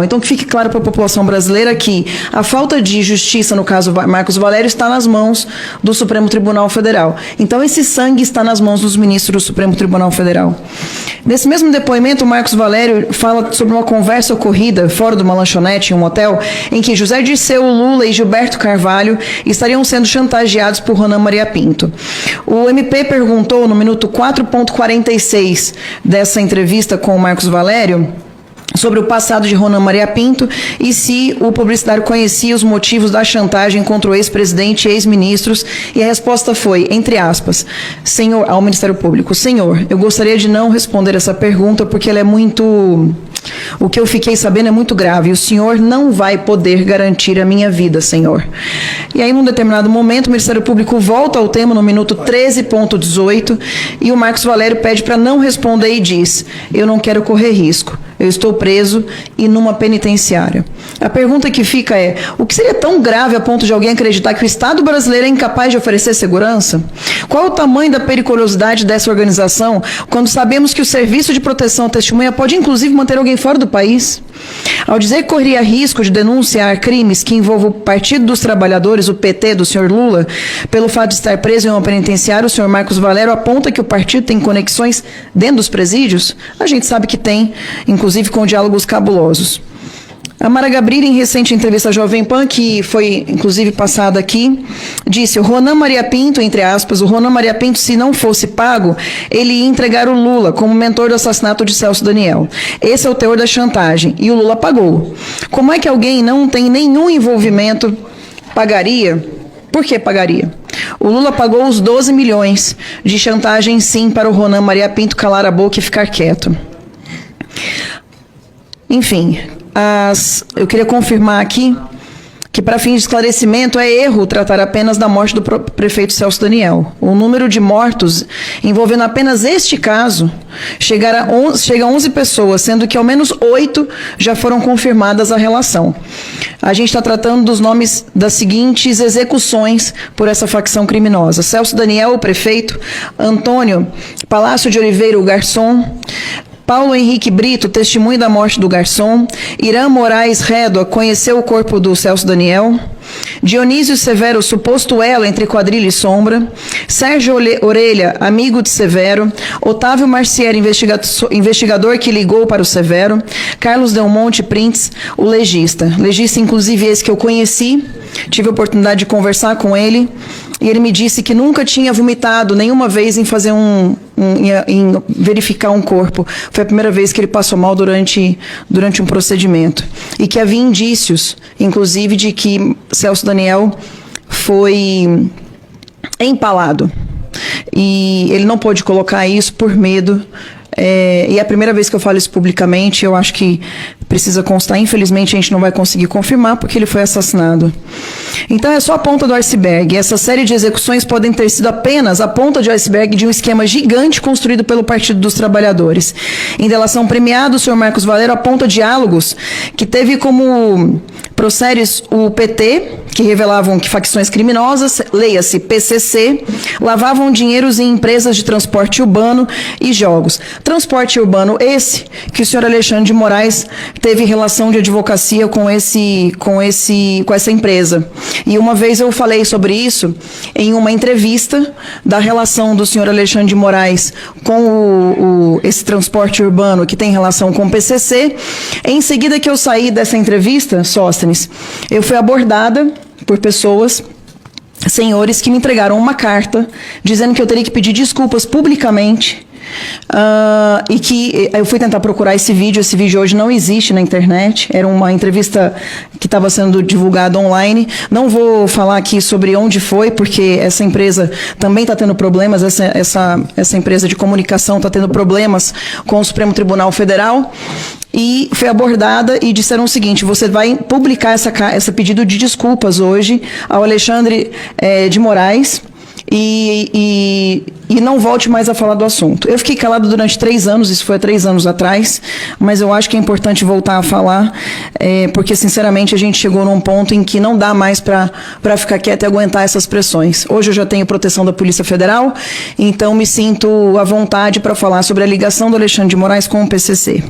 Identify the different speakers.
Speaker 1: Então, que fique claro para a população brasileira que a falta de justiça, no caso Marcos Valério, está nas mãos do Supremo Tribunal Federal. Então, esse sangue está nas mãos dos ministros do Supremo Tribunal Federal. Nesse mesmo depoimento, o Marcos Valério fala sobre uma conversa ocorrida fora de uma lanchonete em um hotel, em que José Dirceu Lula e Gilberto Carvalho estariam sendo chantageados por Ronan Maria Pinto. O MP perguntou, no minuto 4.46 dessa entrevista com o Marcos Valério, sobre o passado de Ronan Maria Pinto e se o publicitário conhecia os motivos da chantagem contra o ex-presidente e ex-ministros, e a resposta foi, entre aspas, senhor, ao Ministério Público, senhor, eu gostaria de não responder essa pergunta porque ela é muito... O que eu fiquei sabendo é muito grave, e o senhor não vai poder garantir a minha vida, senhor. E aí, num determinado momento, o Ministério Público volta ao tema no minuto 13.18 e o Marcos Valério pede para não responder e diz, eu não quero correr risco, eu estou preso e numa penitenciária. A pergunta que fica é, o que seria tão grave a ponto de alguém acreditar que o Estado brasileiro é incapaz de oferecer segurança? Qual é o tamanho da periculosidade dessa organização quando sabemos que o Serviço de Proteção à Testemunha pode, inclusive, manter alguém fora do país? Ao dizer que corria risco de denunciar crimes que envolvam o Partido dos Trabalhadores, o PT, do senhor Lula, pelo fato de estar preso em uma penitenciária, o senhor Marcos Valério aponta que o partido tem conexões dentro dos presídios? A gente sabe que tem, inclusive com diálogos cabulosos. A Mara Gabrilli, em recente entrevista à Jovem Pan, que foi, inclusive, passada aqui, disse, o Ronan Maria Pinto, entre aspas, o Ronan Maria Pinto, se não fosse pago, ele ia entregar o Lula como mentor do assassinato de Celso Daniel. Esse é o teor da chantagem, e o Lula pagou. Como é que alguém não tem nenhum envolvimento pagaria? Por que pagaria? O Lula pagou os 12 milhões de chantagem, sim, para o Ronan Maria Pinto calar a boca e ficar quieto. Enfim, eu queria confirmar aqui que, para fins de esclarecimento, é erro tratar apenas da morte do prefeito Celso Daniel. O número de mortos envolvendo apenas este caso chega a 11 pessoas, sendo que ao menos 8 já foram confirmadas a relação. A gente está tratando dos nomes das seguintes execuções por essa facção criminosa. Celso Daniel, o prefeito, Antônio Palácio de Oliveira, o garçom, Paulo Henrique Brito, testemunho da morte do garçom. Irã Moraes Rédoa conheceu o corpo do Celso Daniel. Dionísio Severo, suposto elo entre quadrilha e sombra. Sérgio Orelha, amigo de Severo. Otávio Marcieri, investigador que ligou para o Severo. Carlos Del Monte Prints, o legista. Legista, inclusive, esse que eu conheci. Tive a oportunidade de conversar com ele. E ele me disse que nunca tinha vomitado nenhuma vez em fazer em verificar um corpo. Foi a primeira vez que ele passou mal durante um procedimento. E que havia indícios, inclusive, de que Celso Daniel foi empalado. E ele não pôde colocar isso por medo. E é a primeira vez que eu falo isso publicamente, eu acho que precisa constar. Infelizmente, a gente não vai conseguir confirmar, porque ele foi assassinado. Então, é só a ponta do iceberg. Essa série de execuções podem ter sido apenas a ponta de iceberg de um esquema gigante construído pelo Partido dos Trabalhadores. Em delação premiada, o senhor Marcos Valério aponta diálogos que teve como prosséries o PT, que revelavam que facções criminosas, leia-se PCC, lavavam dinheiros em empresas de transporte urbano e jogos. Transporte urbano esse que o senhor Alexandre de Moraes teve relação de advocacia com essa empresa. E uma vez eu falei sobre isso em uma entrevista da relação do senhor Alexandre de Moraes com esse transporte urbano que tem relação com o PCC. Em seguida que eu saí dessa entrevista, Sóstenes, eu fui abordada por pessoas, senhores, que me entregaram uma carta dizendo que eu teria que pedir desculpas publicamente. E que eu fui tentar procurar esse vídeo hoje não existe na internet, era uma entrevista que estava sendo divulgada online. Não vou falar aqui sobre onde foi, porque essa empresa também está tendo problemas, essa empresa de comunicação está tendo problemas com o Supremo Tribunal Federal. E foi abordada e disseram o seguinte: você vai publicar esse pedido de desculpas hoje ao Alexandre de Moraes e não volte mais a falar do assunto. Eu fiquei calado durante 3 anos, isso foi há 3 anos atrás, mas eu acho que é importante voltar a falar, porque, sinceramente, a gente chegou num ponto em que não dá mais para ficar quieto e aguentar essas pressões. Hoje eu já tenho proteção da Polícia Federal, então me sinto à vontade para falar sobre a ligação do Alexandre de Moraes com o PCC.